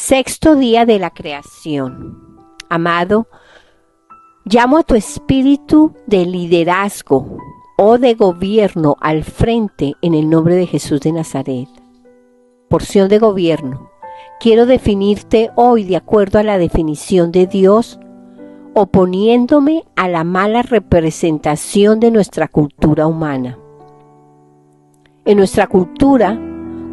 Sexto día de la creación. Amado, llamo a tu espíritu de liderazgo o de gobierno al frente en el nombre de Jesús de Nazaret. Porción de gobierno. Quiero definirte hoy de acuerdo a la definición de Dios, oponiéndome a la mala representación de nuestra cultura humana. En nuestra cultura,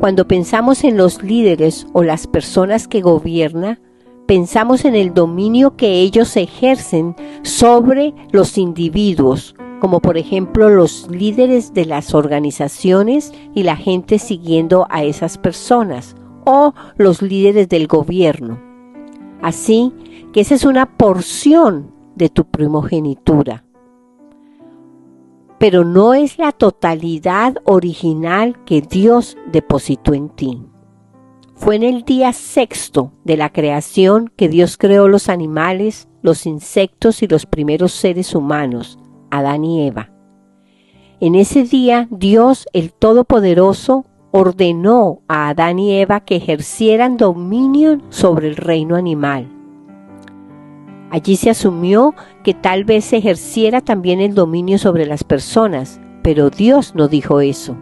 cuando pensamos en los líderes o las personas que gobiernan, pensamos en el dominio que ellos ejercen sobre los individuos, como por ejemplo los líderes de las organizaciones y la gente siguiendo a esas personas, o los líderes del gobierno. Así que esa es una porción de tu primogenitura. Pero no es la totalidad original que Dios depositó en ti. Fue en el día sexto de la creación que Dios creó los animales, los insectos y los primeros seres humanos, Adán y Eva. En ese día, Dios, el Todopoderoso, ordenó a Adán y Eva que ejercieran dominio sobre el reino animal. Allí se asumió que tal vez se ejerciera también el dominio sobre las personas, pero Dios no dijo eso.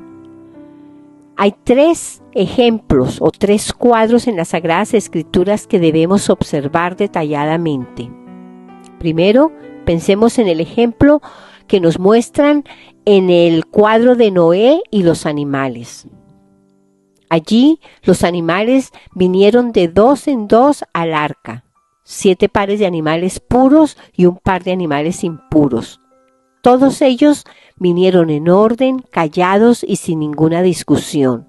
Hay 3 ejemplos o 3 cuadros en las Sagradas Escrituras que debemos observar detalladamente. Primero, pensemos en el ejemplo que nos muestran en el cuadro de Noé y los animales. Allí los animales vinieron de 2 en 2 al arca, 7 pares de animales puros y un par de animales impuros. Todos ellos vinieron en orden, callados y sin ninguna discusión.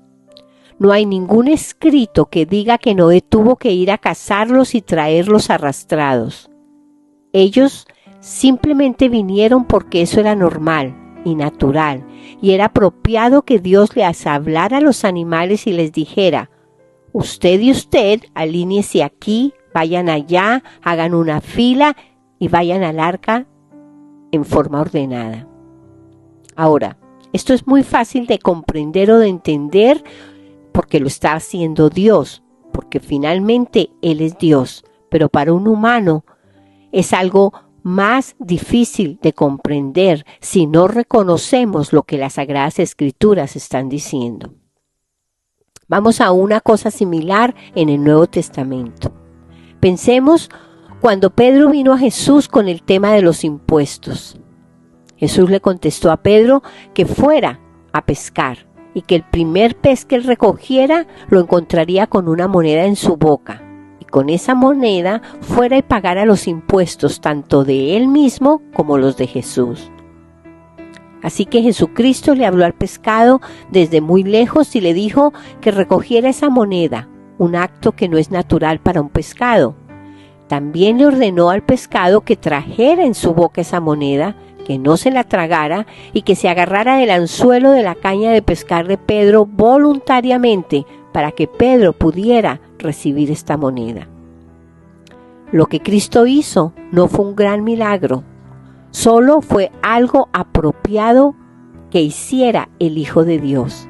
No hay ningún escrito que diga que Noé tuvo que ir a cazarlos y traerlos arrastrados. Ellos simplemente vinieron porque eso era normal y natural, y era apropiado que Dios les hablara a los animales y les dijera: usted y usted, alíñese aquí, vayan allá, hagan una fila y vayan al arca en forma ordenada. Ahora, esto es muy fácil de comprender o de entender porque lo está haciendo Dios, porque finalmente Él es Dios, pero para un humano es algo más difícil de comprender si no reconocemos lo que las Sagradas Escrituras están diciendo. Vamos a una cosa similar en el Nuevo Testamento. Pensemos cuando Pedro vino a Jesús con el tema de los impuestos. Jesús le contestó a Pedro que fuera a pescar y que el primer pez que él recogiera lo encontraría con una moneda en su boca. Y con esa moneda fuera y pagara los impuestos tanto de él mismo como los de Jesús. Así que Jesucristo le habló al pescado desde muy lejos y le dijo que recogiera esa moneda, un acto que no es natural para un pescado. También le ordenó al pescado que trajera en su boca esa moneda, que no se la tragara y que se agarrara del anzuelo de la caña de pescar de Pedro voluntariamente para que Pedro pudiera recibir esta moneda. Lo que Cristo hizo no fue un gran milagro, solo fue algo apropiado que hiciera el Hijo de Dios.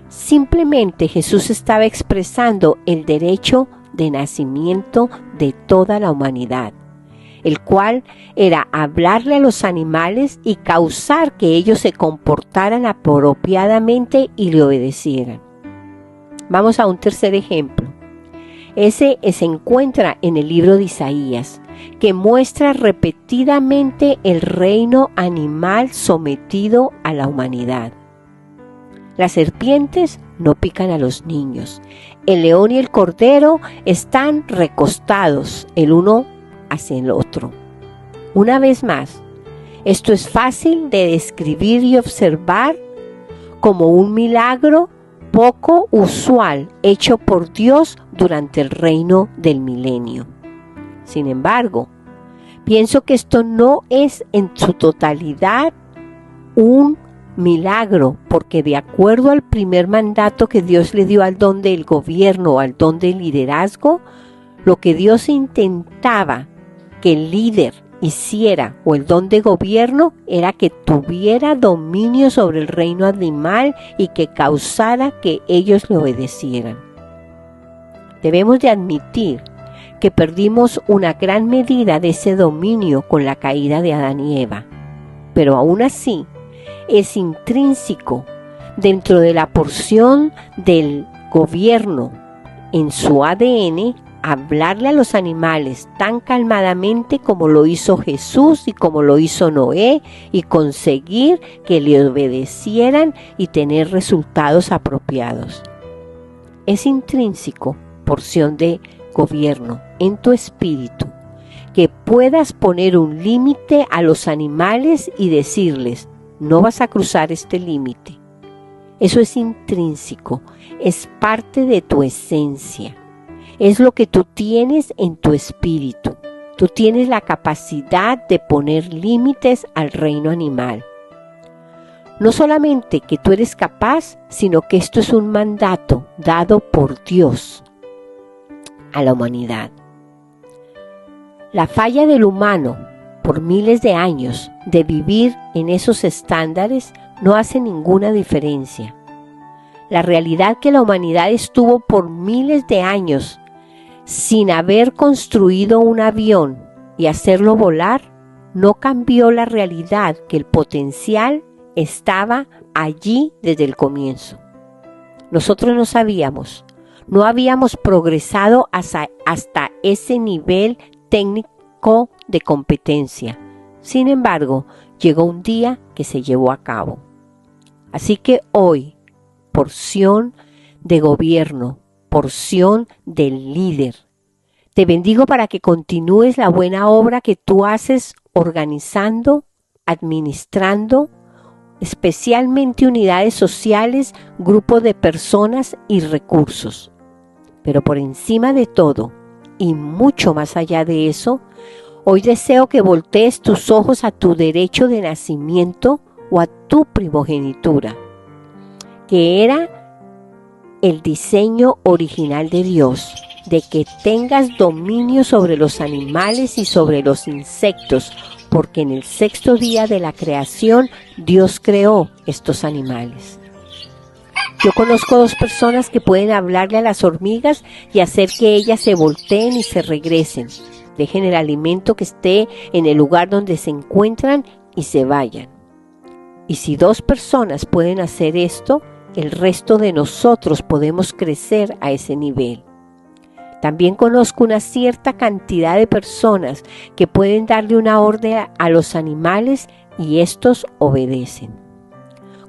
Simplemente Jesús estaba expresando el derecho de nacimiento de toda la humanidad, el cual era hablarle a los animales y causar que ellos se comportaran apropiadamente y le obedecieran. Vamos a un tercer ejemplo. Ese se encuentra en el libro de Isaías, que muestra repetidamente el reino animal sometido a la humanidad. Las serpientes no pican a los niños. El león y el cordero están recostados el uno hacia el otro. Una vez más, esto es fácil de describir y observar como un milagro poco usual hecho por Dios durante el reino del milenio. Sin embargo, pienso que esto no es en su totalidad un milagro, porque de acuerdo al primer mandato que Dios le dio al don del gobierno, al don del liderazgo, lo que Dios intentaba que el líder hiciera o el don de gobierno era que tuviera dominio sobre el reino animal y que causara que ellos le obedecieran. Debemos de admitir que perdimos una gran medida de ese dominio con la caída de Adán y Eva, pero aún así es intrínseco dentro de la porción del gobierno en su ADN hablarle a los animales tan calmadamente como lo hizo Jesús y como lo hizo Noé, y conseguir que le obedecieran y tener resultados apropiados. Es intrínseco, porción de gobierno en tu espíritu, que puedas poner un límite a los animales y decirles: no vas a cruzar este límite. Eso es intrínseco, es parte de tu esencia. Es lo que tú tienes en tu espíritu. Tú tienes la capacidad de poner límites al reino animal. No solamente que tú eres capaz, sino que esto es un mandato dado por Dios a la humanidad. La falla del humano por miles de años de vivir en esos estándares no hace ninguna diferencia. La realidad que la humanidad estuvo por miles de años sin haber construido un avión y hacerlo volar, no cambió la realidad que el potencial estaba allí desde el comienzo. Nosotros no sabíamos, no habíamos progresado hasta ese nivel técnico de competencia. Sin embargo, llegó un día que se llevó a cabo. Así que hoy, porción de gobierno, porción del líder, te bendigo para que continúes la buena obra que tú haces organizando, administrando, especialmente unidades sociales, grupos de personas y recursos. Pero por encima de todo, y mucho más allá de eso, hoy deseo que voltees tus ojos a tu derecho de nacimiento o a tu primogenitura, que era el diseño original de Dios, de que tengas dominio sobre los animales y sobre los insectos, porque en el sexto día de la creación Dios creó estos animales. Yo conozco 2 personas que pueden hablarle a las hormigas y hacer que ellas se volteen y se regresen, dejen el alimento que esté en el lugar donde se encuentran y se vayan. Y si 2 personas pueden hacer esto, el resto de nosotros podemos crecer a ese nivel. También conozco una cierta cantidad de personas que pueden darle una orden a los animales y estos obedecen.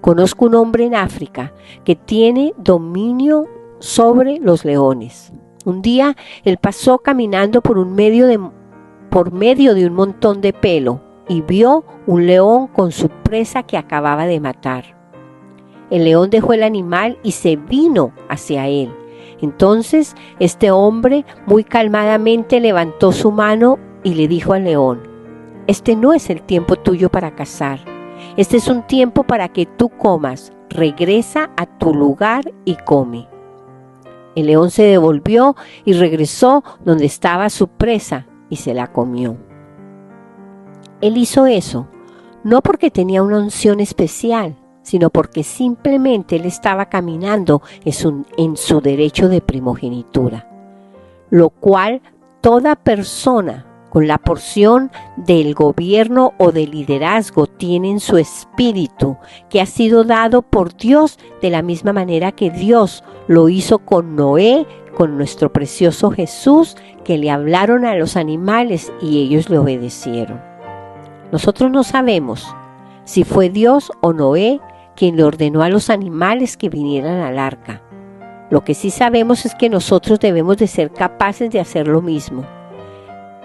Conozco un hombre en África que tiene dominio sobre los leones. Un día él pasó caminando por medio de un montón de pelo y vio un león con su presa que acababa de matar. El león dejó el animal y se vino hacia él. Entonces este hombre muy calmadamente levantó su mano y le dijo al león: este no es el tiempo tuyo para cazar. Este es un tiempo para que tú comas. Regresa a tu lugar y come. El león se devolvió y regresó donde estaba su presa y se la comió. Él hizo eso no porque tenía una unción especial, sino porque simplemente él estaba caminando en su derecho de primogenitura, lo cual toda persona con la porción del gobierno o del liderazgo tiene en su espíritu, que ha sido dado por Dios de la misma manera que Dios lo hizo con Noé, con nuestro precioso Jesús, que le hablaron a los animales y ellos le obedecieron. Nosotros no sabemos si fue Dios o Noé quien le ordenó a los animales que vinieran al arca. Lo que sí sabemos es que nosotros debemos de ser capaces de hacer lo mismo,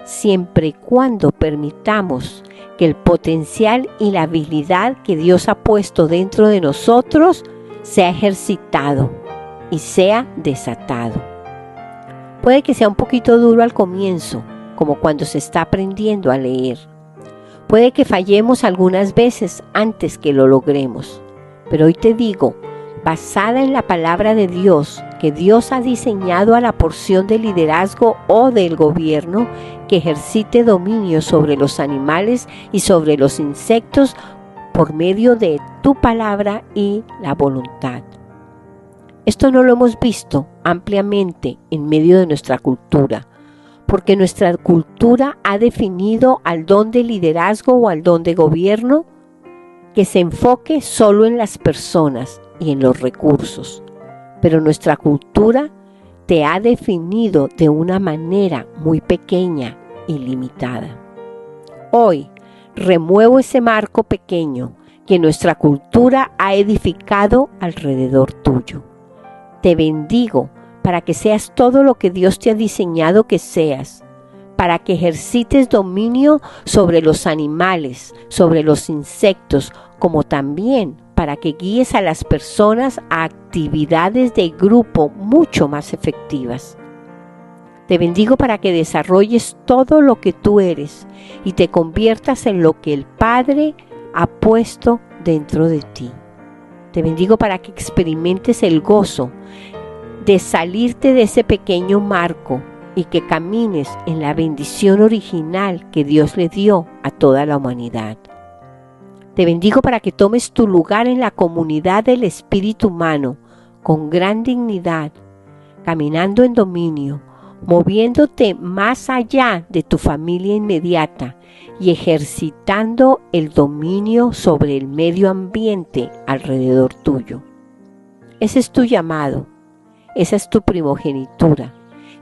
siempre y cuando permitamos que el potencial y la habilidad que Dios ha puesto dentro de nosotros sea ejercitado y sea desatado. Puede que sea un poquito duro al comienzo, como cuando se está aprendiendo a leer. Puede que fallemos algunas veces antes que lo logremos. Pero hoy te digo, basada en la palabra de Dios, que Dios ha diseñado a la porción de liderazgo o del gobierno que ejercite dominio sobre los animales y sobre los insectos por medio de tu palabra y la voluntad. Esto no lo hemos visto ampliamente en medio de nuestra cultura, porque nuestra cultura ha definido al don de liderazgo o al don de gobierno que se enfoque solo en las personas y en los recursos. Pero nuestra cultura te ha definido de una manera muy pequeña y limitada. Hoy remuevo ese marco pequeño que nuestra cultura ha edificado alrededor tuyo. Te bendigo para que seas todo lo que Dios te ha diseñado que seas, para que ejercites dominio sobre los animales, sobre los insectos, como también para que guíes a las personas a actividades de grupo mucho más efectivas. Te bendigo para que desarrolles todo lo que tú eres y te conviertas en lo que el Padre ha puesto dentro de ti. Te bendigo para que experimentes el gozo de salirte de ese pequeño marco y que camines en la bendición original que Dios le dio a toda la humanidad. Te bendigo para que tomes tu lugar en la comunidad del espíritu humano con gran dignidad, caminando en dominio, moviéndote más allá de tu familia inmediata y ejercitando el dominio sobre el medio ambiente alrededor tuyo. Ese es tu llamado, esa es tu primogenitura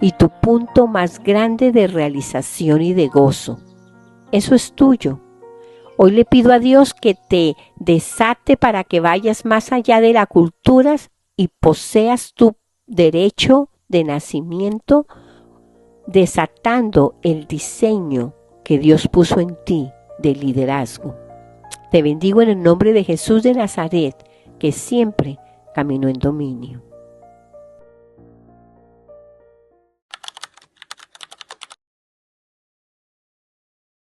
y tu punto más grande de realización y de gozo. Eso es tuyo. Hoy le pido a Dios que te desate para que vayas más allá de las culturas y poseas tu derecho de nacimiento, desatando el diseño que Dios puso en ti de liderazgo. Te bendigo en el nombre de Jesús de Nazaret, que siempre caminó en dominio.